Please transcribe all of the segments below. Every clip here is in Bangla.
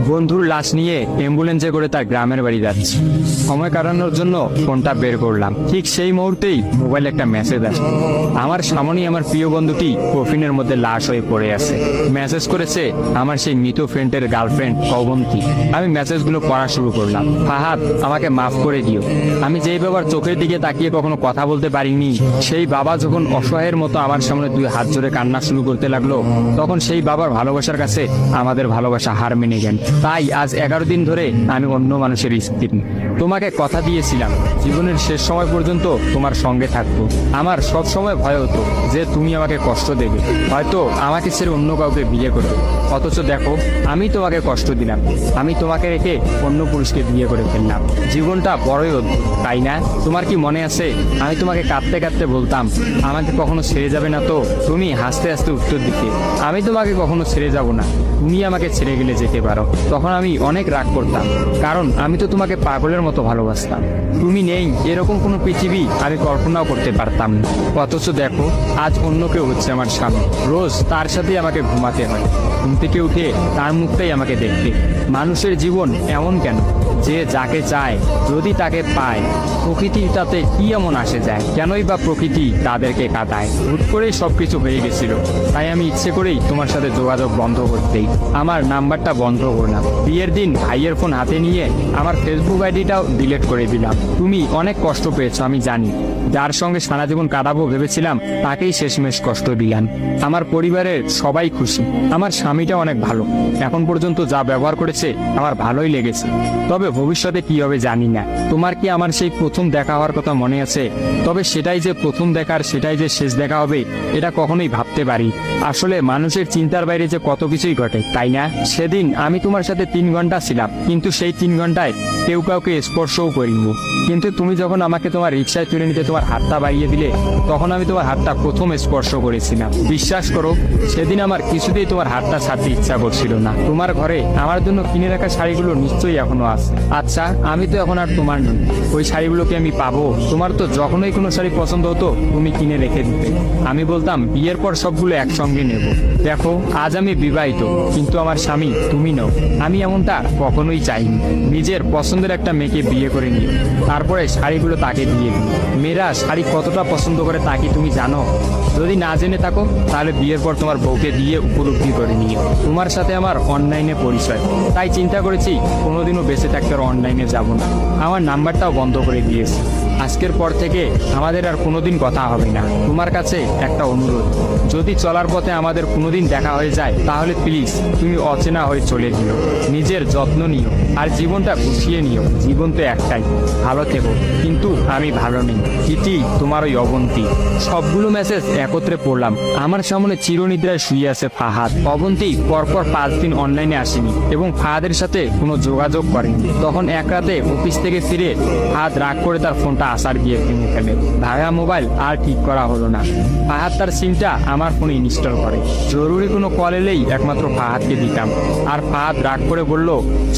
বন্ধুর লাশ নিয়ে অ্যাম্বুলেন্সে করে তার গ্রামের বাড়ি যাচ্ছি। সময় কাটানোর জন্য ফোনটা বের করলাম। ঠিক সেই মুহূর্তেই মোবাইলে একটা মেসেজ আসে। আমার সামনেই আমার প্রিয় বন্ধুটি কফিনের মধ্যে লাশ হয়ে পড়ে আছে। মেসেজ করেছে আমার সেই মৃত ফ্রেন্ডের গার্লফ্রেন্ড অবন্তী। আমি মেসেজগুলো পড়া শুরু করলাম। ফাহাদ, আমাকে মাফ করে দিও। আমি যেই বাবার চোখের দিকে তাকিয়ে কখনো কথা বলতে পারিনি, সেই বাবা যখন অসহায়ের মতো আমার সামনে দুই হাত জোড়ে কান্না শুরু করতে লাগলো, তখন সেই বাবার ভালোবাসার কাছে আমাদের ভালোবাসা হার মেনে গেল। তাই আজ 11 দিন ধরে আমি অন্য মানুষের স্ত্রী। তোমাকে কথা দিয়েছিলাম জীবনের শেষ সময় পর্যন্ত তোমার সঙ্গে থাকবো। আমার সব সময় ভয় হতো যে তুমি আমাকে কষ্ট দেবে, হয়তো আমাকে ছেড়ে অন্য কাউকে বিয়ে করবে। অথচ দেখো, আমি তোমাকে কষ্ট দিলাম, আমি তোমাকে রেখে অন্য পুরুষকে বিয়ে করে ফেললাম। জীবনটা বড়ই অদ্ভুত, তাই না? তোমার কি মনে আছে আমি তোমাকে কাঁদতে কাঁদতে বলতাম আমাকে কখনো ছেড়ে যাবে না? তো তুমি হাসতে হাসতে উত্তর দিতে আমি তোমাকে কখনো ছেড়ে যাব না, তুমি আমাকে ছেড়ে গেলে যেতে পারো। তখন আমি অনেক রাগ করতাম, কারণ আমি তো তোমাকে পাগলের মতো ভালোবাসতাম। তুমি নেই এরকম কোনো পৃথিবী আমি কল্পনাও করতে পারতাম না। অথচ দেখো, আজ অন্য কেউ হচ্ছে আমার স্বামী। রোজ তার সাথেই আমাকে ঘুমাতে হয়, ঘুম থেকে উঠে তার মুখটাই আমাকে দেখতে। মানুষের জীবন এমন কেন যে যাকে চায় যদি তাকে পায়? প্রকৃতি তাতে কি এমন আসে যায়? কেনই বা প্রকৃতি তাদেরকে কাঁদায়? হুট করেই সবকিছু হয়ে গেছিল, তাই আমি ইচ্ছে করেই তোমার সাথে যোগাযোগ বন্ধ করতেই আমার নাম্বারটা বন্ধ করলাম। বিয়ের দিন ভাইয়ের ফোন হাতে নিয়ে আমার ফেসবুক আইডিটাও ডিলিট করে দিলাম। তুমি অনেক কষ্ট পেয়েছো আমি জানি, যার সঙ্গে সারা জীবন কাটাবো ভেবেছিলাম তাকেই শেষমেশ কষ্ট দিলাম। আমার পরিবারের সবাই খুশি, আমার স্বামীটা অনেক ভালো, এখন পর্যন্ত যা ব্যবহার করেছে আমার ভালোই লেগেছে। তবে ভবিষ্যতে কি হবে জানি না। তোমার কি আমার সেই প্রথম দেখা হওয়ার কথা মনে আছে? তবে সেটাই যে প্রথম দেখার, সেটাই যে শেষ দেখা হবে, এটা কখনোই ভাবতে পারি। আসলে মানুষের চিন্তার বাইরে যে কত কিছুই ঘটে, তাই না? সেদিন আমি তোমার সাথে 3 ঘন্টা ছিলাম, কিন্তু সেই 3 ঘন্টায় কেউ কাউকে স্পর্শও করিনি। কিন্তু তুমি যখন আমাকে তোমার রিক্সায় তুলে নিতে তোমার হাতটা বাড়িয়ে দিলে, তখন আমি তোমার হাতটা প্রথম স্পর্শ করেছিলাম। বিশ্বাস করো, সেদিন আমার কিছুতেই তোমার হাতটা ছাড়তে ইচ্ছা করছিল না। তোমার ঘরে আমার জন্য কিনে রাখা শাড়িগুলো নিশ্চয়ই এখনো আছে। আচ্ছা, আমি তো এখন আর তোমার নই, ওই শাড়িগুলোকে আমি পাবো? তোমার তো যখনই কোনো শাড়ি পছন্দ হতো তুমি কিনে রেখে দিতে, আমি বলতাম বিয়ের পর সবগুলো একসঙ্গে নেব। দেখো, আজ আমি বিবাহিত, কিন্তু আমার স্বামী তুমি নও। আমি এমনটা কখনোই চাইনি। নিজের পছন্দের একটা মেয়েকে বিয়ে করে নিও, তারপরে শাড়িগুলো তাকে দিয়ে দিই। মেয়েরা শাড়ি কতটা পছন্দ করে তা কি তুমি জানো? যদি না জেনে থাকো তাহলে বিয়ের পর তোমার বউকে দিয়ে উপলব্ধি করে নিও। তোমার সাথে আমার অনলাইনে পরিচয়, তাই চিন্তা করেছি কোনোদিনও বেঁচে থাকতে আর অনলাইনে যাব না। আমার নাম্বারটাও বন্ধ করে দিয়েছি। আজকের পর থেকে আমাদের আর কোনোদিন কথা হবে না। তোমার কাছে একটা অনুরোধ, যদি চলার পথে আমাদের কোনোদিন দেখা হয়ে যায় তাহলে প্লিজ তুমি অচেনা হয়ে চলে যেও। নিজের যত্ন নিও আর জীবনটা গুছিয়ে নিও। জীবন তো একটাই, ভালো থেকো। কিন্তু আমি ভালো নেই। ইতি, তোমার ওই অবন্তী। সবগুলো মেসেজ একত্রে পড়লাম। আমার সামনে চিরনিদ্রায় শুয়ে আছে ফাহাদ। অবন্তী পরপর 5 দিন অনলাইনে আসেনি এবং ফাহাদের সাথে কোনো যোগাযোগ করেনি। তখন এক রাতে অফিস থেকে ফিরে ফাহাদ রাগ করে তার ফোনটা আসার গিয়ে ভেঙে ফেলে। ভাঙা মোবাইল আর ঠিক করা হলো না। ফাহাদ তার সিমটা আমার ফোনে ইনস্টল করে। জরুরি কোনো কল এলেই একমাত্র ফাহাদকে দিতাম। আর ফাহাদ রাগ করে বলল,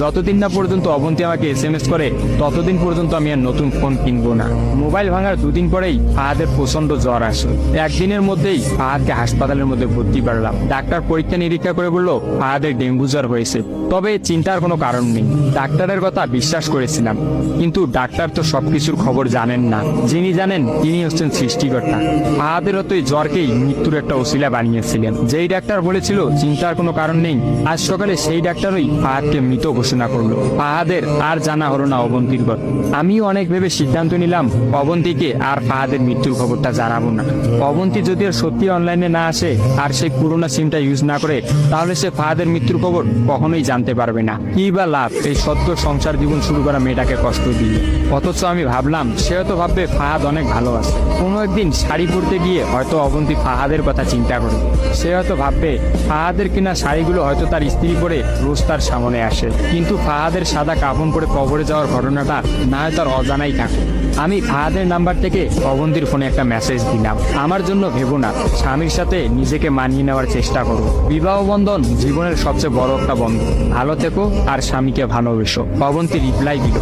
যতদিন না পর্যন্ত অবন্তী আমাকে SMS করে ততদিন পর্যন্ত আমি আর নতুন ফোন কিনবো না। মোবাইল ভাঙার 2 দিন পরেই ফাহাদের প্রচন্ড জ্বর আসে। একদিনের মধ্যেই ফাহাদকে হাসপাতালের মধ্যে ভর্তি করলাম। ডাক্তার পরীক্ষা নিরীক্ষা করে বলল ফাহাদের ডেঙ্গু জ্বর হয়েছে। তবে চিন্তার কোনো কারণ নেই, ডাক্তারের কথা বিশ্বাস করেছিলাম। কিন্তু ডাক্তার তো সবকিছুর খবর জানেন না, যিনি জানেন তিনি হচ্ছেন সৃষ্টিকর্তা। ফাহাদের হয়তো এই জ্বরকেই মৃত্যুর একটা ওসিলা বানিয়েছিলেন। যেই ডাক্তার বলেছিল চিন্তার কোনো কারণ নেই, আজ সকালে সেই ডাক্তারই ফাহাদকে মৃত ঘোষণা করলো। ফাহাদের আর জানা হলো না অবন্তীর কথা। আমিও অনেক ভেবে সিদ্ধান্ত নিলাম অবন্তীকে আর ফাহাদের মৃত্যুর খবরটা জানাবো না। অবন্তী যদি আর সত্যি অনলাইনে না আসে আর সেই পুরোনো সিমটা ইউজ না করে, তাহলে সে ফাহাদের মৃত্যুর খবর কখনোই জানতে পারবে না। কি বা লাভ এই সত্য সংসার জীবন শুরু করা মেয়েটাকে কষ্ট দিয়ে? অথচ আমি ভাবলাম সে হয়তো ভাববে ফাহাদ অনেক ভালো আছে। কোনো একদিন শাড়ি পরতে গিয়ে হয়তো অবন্তী ফাহাদের কথা চিন্তা করে। সে হয়তো ভাববে ফাহাদের কিনা শাড়িগুলো হয়তো তার স্ত্রী পরে রোজ তার সামনে আসে, কিন্তু ফাহাদের সাদা কাফন পরে কবরে যাওয়ার ঘটনাটা না হয় তার অজানাই থাকে। আমি ফাহাদের নাম্বার থেকে অবন্তীর ফোনে একটা মেসেজ দিলাম, আমার জন্য ভেবো না, স্বামীর সাথে নিজেকে মানিয়ে নেওয়ার চেষ্টা করো। বিবাহ বন্ধন জীবনের সবচেয়ে বড় একটা বন্ধন, ভালো থেকো আর স্বামীকে ভালোবেসো। অবন্তী রিপ্লাই দিল,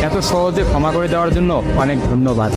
এত সহজে ক্ষমা করে দেওয়ার জন্য অনেক ধন্যবাদ।